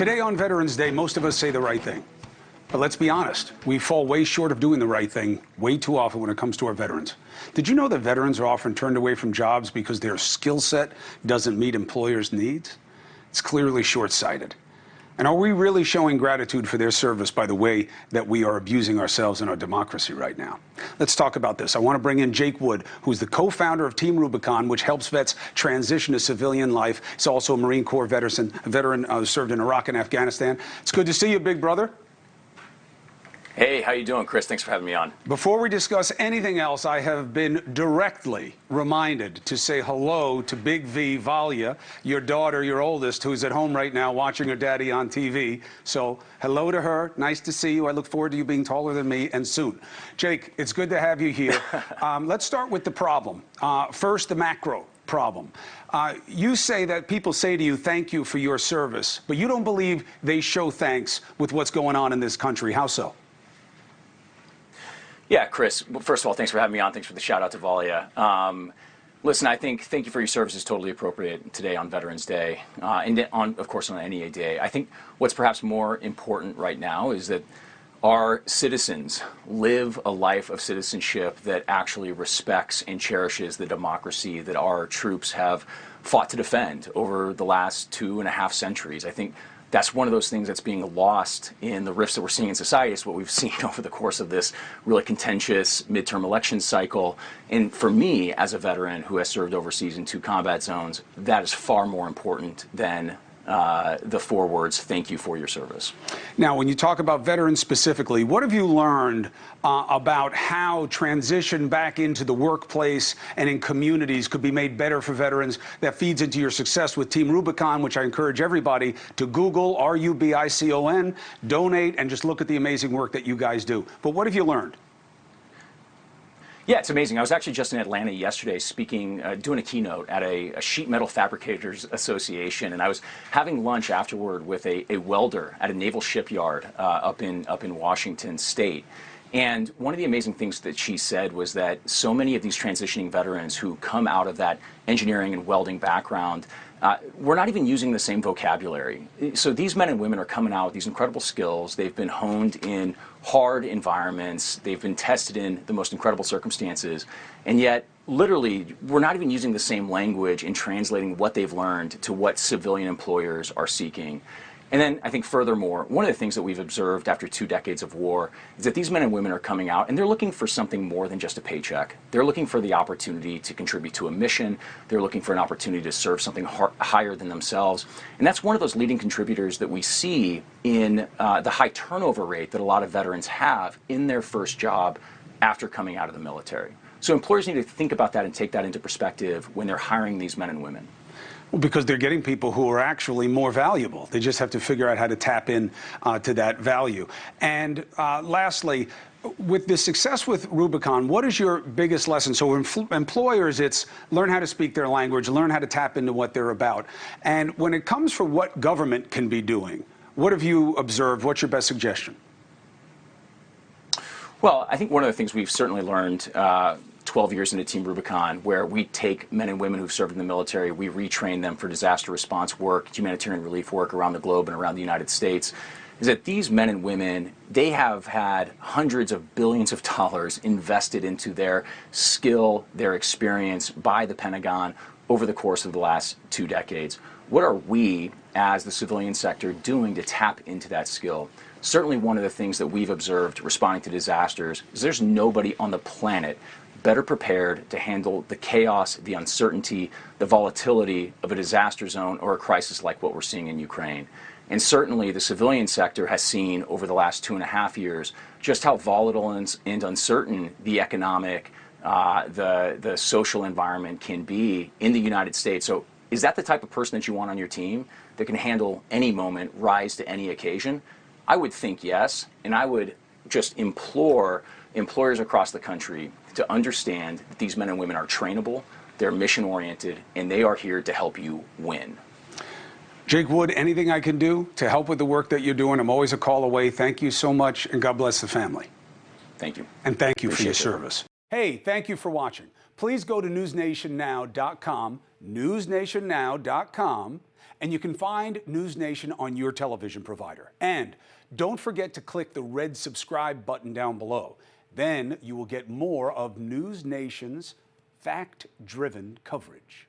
Today on Veterans Day, most of us say the right thing. But let's be honest, we fall way short of doing the right thing way too often when it comes to our veterans. Did you know that veterans are often turned away from jobs because their skill set doesn't meet employers' needs? It's clearly short-sighted. And are we really showing gratitude for their service by the way that we are abusing ourselves in our democracy right now? Let's talk about this. I want to bring in Jake Wood, who's the co-founder of Team Rubicon, which helps vets transition to civilian life. He's also a Marine Corps veteran who served in Iraq and Afghanistan. It's good to see you, big brother. Hey, how you doing, Chris? Thanks for having me on. Before we discuss anything else, I have been directly reminded to say hello to Big V, Valia, your daughter, your oldest, who's at home right now watching her daddy on TV. So hello to her. Nice to see you. I look forward to you being taller than me and soon. Jake, it's good to have you here. Let's start with the problem. First, the macro problem. You say that people say to you, thank you for your service, but you don't believe they show thanks with what's going on in this country. How so? Yeah, Chris, well, first of all, thanks for having me on. Thanks for the shout out to Valia. Listen, I think thank you for your service is totally appropriate today on Veterans Day, and of course on NEA Day. I think what's perhaps more important right now is that our citizens live a life of citizenship that actually respects and cherishes the democracy that our troops have fought to defend over the last 2.5 centuries. I think that's one of those things that's being lost in the rifts that we're seeing in society. Is what we've seen over the course of this really contentious midterm election cycle. And for me, as a veteran who has served overseas in 2 combat zones, that is far more important than the 4 words, thank you for your service. Now, when you talk about veterans specifically, what have you learned about how transition back into the workplace and in communities could be made better for veterans that feeds into your success with Team Rubicon, which I encourage everybody to Google, RUBICON, donate, and just look at the amazing work that you guys do. But what have you learned? Yeah, it's amazing. I was actually just in Atlanta yesterday speaking, doing a keynote at a sheet metal fabricators association, and I was having lunch afterward with a welder at a naval shipyard up in Washington State. And one of the amazing things that she said was that so many of these transitioning veterans who come out of that engineering and welding background, we're not even using the same vocabulary. So these men and women are coming out with these incredible skills. They've been honed in hard environments. They've been tested in the most incredible circumstances. And yet, literally, we're not even using the same language in translating what they've learned to what civilian employers are seeking. And then I think furthermore, one of the things that we've observed after 2 decades of war is that these men and women are coming out and they're looking for something more than just a paycheck. They're looking for the opportunity to contribute to a mission. They're looking for an opportunity to serve something higher than themselves. And that's one of those leading contributors that we see in the high turnover rate that a lot of veterans have in their first job after coming out of the military. So employers need to think about that and take that into perspective when they're hiring these men and women. Well, because they're getting people who are actually more valuable. They just have to figure out how to tap in to that value. And lastly, with the success with Rubicon, what is your biggest lesson? So employers, it's learn how to speak their language, learn how to tap into what they're about. And when it comes for what government can be doing, what have you observed? What's your best suggestion? Well, I think one of the things we've certainly learned 12 years into Team Rubicon, where we take men and women who've served in the military, we retrain them for disaster response work, humanitarian relief work around the globe and around the United States, is that these men and women, they have had hundreds of billions of dollars invested into their skill, their experience by the Pentagon over the course of the last 2 decades. What are we, as the civilian sector, doing to tap into that skill? Certainly one of the things that we've observed responding to disasters is there's nobody on the planet better prepared to handle the chaos, the uncertainty, the volatility of a disaster zone or a crisis like what we're seeing in Ukraine. And certainly the civilian sector has seen over the last 2.5 years just how volatile and uncertain the economic, the social environment can be in the United States. So is that the type of person that you want on your team that can handle any moment, rise to any occasion? I would think yes, and I would just implore employers across the country to understand that these men and women are trainable, they're mission-oriented, and they are here to help you win. Jake Wood, anything I can do to help with the work that you're doing, I'm always a call away. Thank you so much, and God bless the family. Thank you. And thank you for your service. Hey, thank you for watching. Please go to newsnationnow.com, newsnationnow.com, And you can find NewsNation on your television provider. And don't forget to click the red subscribe button down below. Then you will get more of NewsNation's fact-driven coverage.